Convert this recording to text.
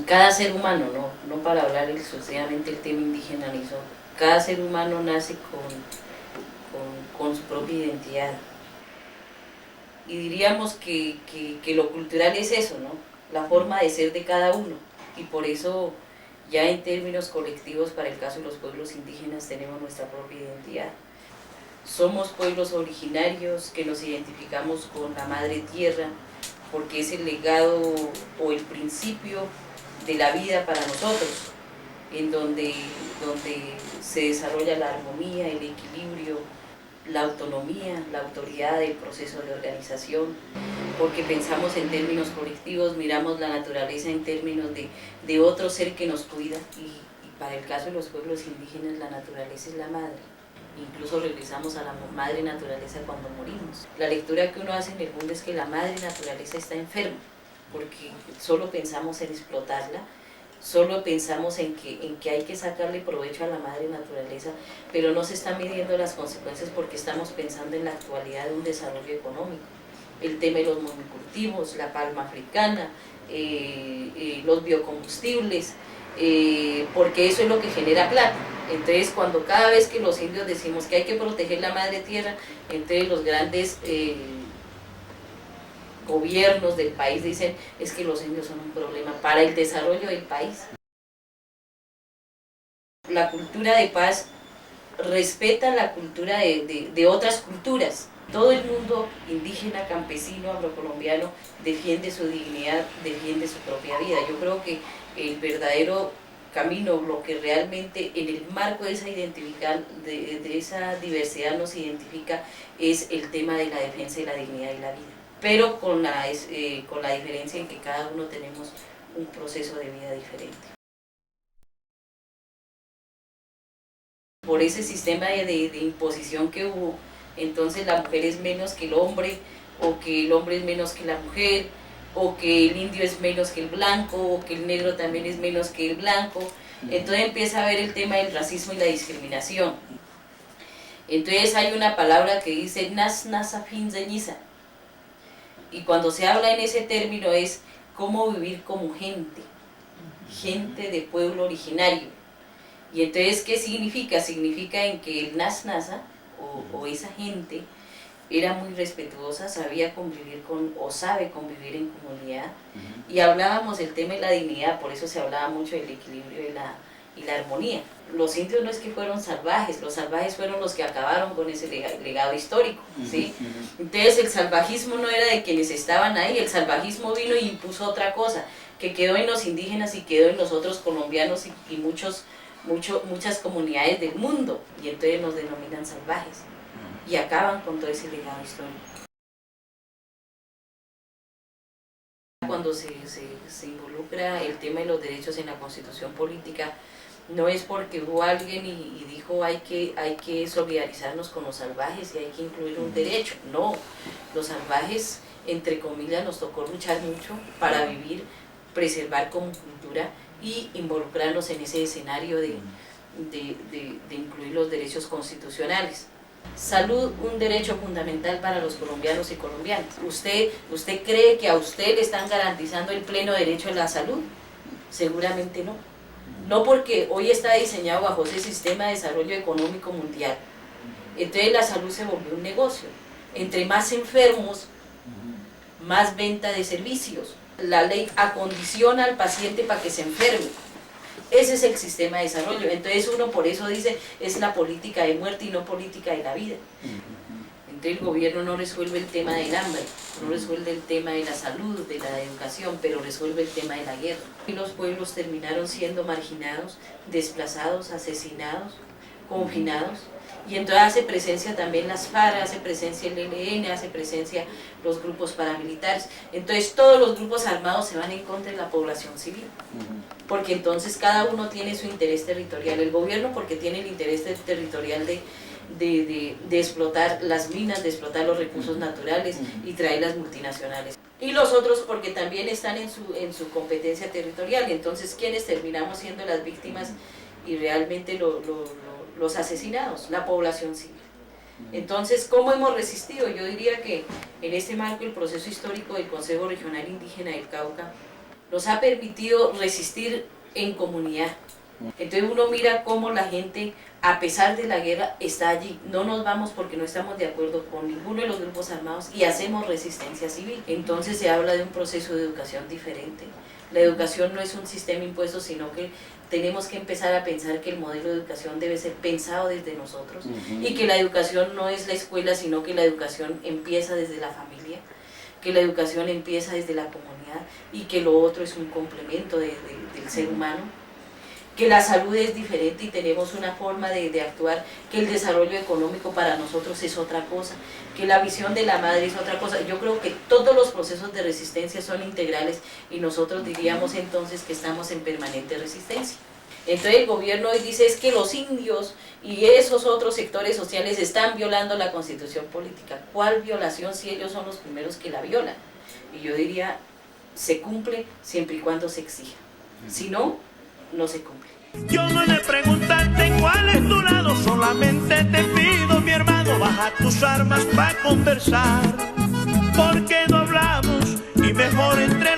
Cada ser humano, no para hablar exclusivamente del tema indígena, cada ser humano nace con su propia identidad. Y diríamos que lo cultural es eso, ¿no? La forma de ser de cada uno. Y por eso ya en términos colectivos, para el caso de los pueblos indígenas, tenemos nuestra propia identidad. Somos pueblos originarios que nos identificamos con la madre tierra, porque es el legado o el principio de la vida para nosotros, en donde se desarrolla la armonía, el equilibrio, la autonomía, la autoridad del proceso de organización, porque pensamos en términos colectivos, miramos la naturaleza en términos de otro ser que nos cuida, y para el caso de los pueblos indígenas la naturaleza es la madre. Incluso regresamos a la madre naturaleza cuando morimos. La lectura que uno hace en el mundo es que la madre naturaleza está enferma, porque solo pensamos en explotarla, solo pensamos en que hay que sacarle provecho a la madre naturaleza, pero no se están midiendo las consecuencias porque estamos pensando en la actualidad de un desarrollo económico. El tema de los monocultivos, la palma africana, los biocombustibles, porque eso es lo que genera plata. Entonces, cuando cada vez que los indios decimos que hay que proteger la madre tierra, entonces los grandes gobiernos del país dicen es que los indios son un problema para el desarrollo del país. La cultura de paz respeta la cultura de otras culturas. Todo el mundo indígena, campesino, agrocolombiano defiende su dignidad, defiende su propia vida. Yo creo que el verdadero camino, lo que realmente en el marco de esa de esa diversidad nos identifica, es el tema de la defensa de la dignidad y la vida, pero con la diferencia en que cada uno tenemos un proceso de vida diferente. Por ese sistema de imposición que hubo, entonces la mujer es menos que el hombre, o que el hombre es menos que la mujer, o que el indio es menos que el blanco, o que el negro también es menos que el blanco. Entonces empieza a ver el tema del racismo y la discriminación. Entonces hay una palabra que dice nas nasa finzeñiza, y cuando se habla en ese término es cómo vivir como gente de pueblo originario. Y entonces, ¿qué significa? Significa en que el nas nasa, o esa gente, era muy respetuosa, sabía convivir o sabe convivir en comunidad. Y hablábamos del tema de la dignidad, por eso se hablaba mucho del equilibrio y la armonía. Los indios no es que fueron salvajes, los salvajes fueron los que acabaron con ese legado histórico, ¿sí? Entonces el salvajismo no era de quienes estaban ahí, el salvajismo vino y impuso otra cosa, que quedó en los indígenas y quedó en los otros colombianos y muchas comunidades del mundo, y entonces nos denominan salvajes y acaban con todo ese legado histórico. Cuando se involucra el tema de los derechos en la constitución política, no es porque hubo alguien y dijo hay que solidarizarnos con los salvajes y hay que incluir un derecho. No, los salvajes, entre comillas, nos tocó luchar mucho para vivir, preservar como cultura y involucrarnos en ese escenario de incluir los derechos constitucionales. Salud, un derecho fundamental para los colombianos y colombianas. ¿Usted cree que a usted le están garantizando el pleno derecho a la salud? Seguramente no. No, porque hoy está diseñado bajo ese sistema de desarrollo económico mundial. Entonces la salud se volvió un negocio. Entre más enfermos, más venta de servicios. La ley acondiciona al paciente para que se enferme. Ese es el sistema de desarrollo. Entonces uno por eso dice, es la política de muerte y no política de la vida. Entonces el gobierno no resuelve el tema del hambre, no resuelve el tema de la salud, de la educación, pero resuelve el tema de la guerra. Y los pueblos terminaron siendo marginados, desplazados, asesinados, confinados. Y entonces hace presencia también las FARC, hace presencia el ELN, hace presencia los grupos paramilitares. Entonces todos los grupos armados se van en contra de la población civil, porque entonces cada uno tiene su interés territorial. El gobierno porque tiene el interés territorial de explotar las minas, de explotar los recursos naturales y traer las multinacionales. Y los otros porque también están en su competencia territorial. Entonces, ¿quiénes terminamos siendo las víctimas y realmente los asesinados? La población civil. Entonces, ¿cómo hemos resistido? Yo diría que en este marco el proceso histórico del Consejo Regional Indígena del Cauca nos ha permitido resistir en comunidad. Entonces uno mira cómo la gente, a pesar de la guerra, está allí. No nos vamos porque no estamos de acuerdo con ninguno de los grupos armados y hacemos resistencia civil. Entonces se habla de un proceso de educación diferente. La educación no es un sistema impuesto, sino que tenemos que empezar a pensar que el modelo de educación debe ser pensado desde nosotros y que la educación no es la escuela, sino que la educación empieza desde la familia, que la educación empieza desde la comunidad y que lo otro es un complemento del ser humano, que la salud es diferente y tenemos una forma de actuar, que el desarrollo económico para nosotros es otra cosa, que la visión de la madre es otra cosa. Yo creo que todos los procesos de resistencia son integrales y nosotros diríamos entonces que estamos en permanente resistencia. Entonces el gobierno hoy dice es que los indios y esos otros sectores sociales están violando la constitución política. ¿Cuál violación si ellos son los primeros que la violan? Y yo diría, se cumple siempre y cuando se exija. Si no, no se cumple. Yo no le preguntaste cuál es tu lado, solamente te pido, mi hermano, baja tus armas para conversar. Porque no hablamos y mejor entre